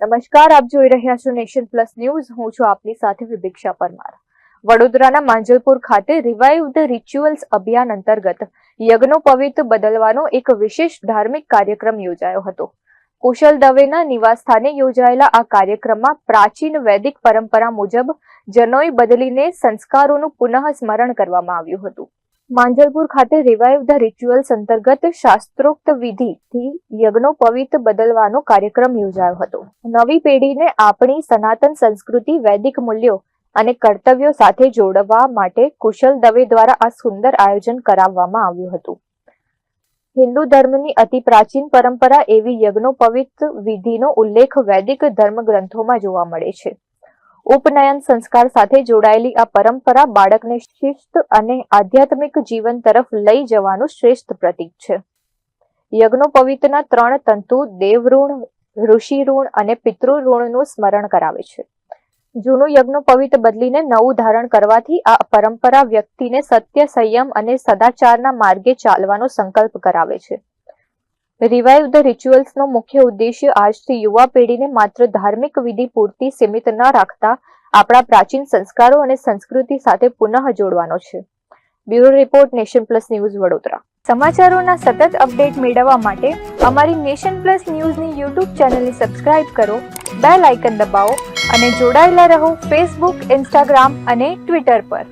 નમસ્કાર, આપ જોઈ રહ્યા છો નેશન પ્લસ ન્યૂઝ. હું છું આપની સાથે વિભિક્ષા પરમાર. વડોદરાના માંજલપુર ખાતે રિવાઇવ ધ રિચ્યુઅલ્સ અભિયાન અંતર્ગત યજ્ઞોપવિત બદલવાનો એક વિશેષ ધાર્મિક કાર્યક્રમ યોજાયો હતો. કુશલ દવેના નિવાસસ્થાને યોજાયેલા આ કાર્યક્રમમાં પ્રાચીન વૈદિક પરંપરા મુજબ જનોઈ બદલીને સંસ્કારોનું પુનઃ સ્મરણ કરવામાં આવ્યું હતું. માંજલપુર ખાતે રિવાઇવ ધ રિચ્યુઅલ્સ અંતર્ગત શાસ્ત્રોક્ત વિધિથી યજ્ઞોપવિત બદલવાનો કાર્યક્રમ યોજાયો હતો. નવી પેઢીને આપણી સનાતન સંસ્કૃતિ, વૈદિક મૂલ્યો અને કર્તવ્યો સાથે જોડવા માટે કુશલ દવે દ્વારા આ સુંદર આયોજન કરાવવામાં આવ્યું હતું. હિન્દુ ધર્મની અતિ પ્રાચીન પરંપરા એવી યજ્ઞોપવિત વિધિનો ઉલ્લેખ વૈદિક ધર્મગ્રંથોમાં જોવા મળે છે. ઉપનયન સંસ્કાર સાથે જોડાયેલી આ પરંપરા બાળકને શિસ્ત અને આધ્યાત્મિક જીવન તરફ લઈ જવાનું શ્રેષ્ઠ પ્રતીક છે. યજ્ઞોપવિતના 3 તંતુ દેવઋણ, ઋષિ ઋણ અને પિતૃ ઋણનું સ્મરણ કરાવે છે. જૂનું યજ્ઞોપવિત બદલીને નવું ધારણ કરવાથી આ પરંપરા વ્યક્તિને સત્ય, સંયમ અને સદાચારના માર્ગે ચાલવાનો સંકલ્પ કરાવે છે. રિવાઇવ ધ રિચ્યુઅલ્સનો મુખ્ય ઉદ્દેશ્ય આજથી યુવા પેઢીને માત્ર ધાર્મિક વિધિ પૂરતી સીમિત ન રાખતા આપણા પ્રાચીન સંસ્કારો અને સંસ્કૃતિ સાથે પુનઃ જોડવાનો છે. Bureau report, nation plus news, Vadodara. સમાચારોના સતત અપડેટ મેળવવા માટે અમારી નેશન પ્લસ ન્યૂઝની યુટ્યુબ ચેનલને સબસ્ક્રાઇબ કરો, બેલ આઇકન દબાવો અને જોડાયેલા રહો ફેસબુક, ઇન્સ્ટાગ્રામ અને ટ્વિટર પર.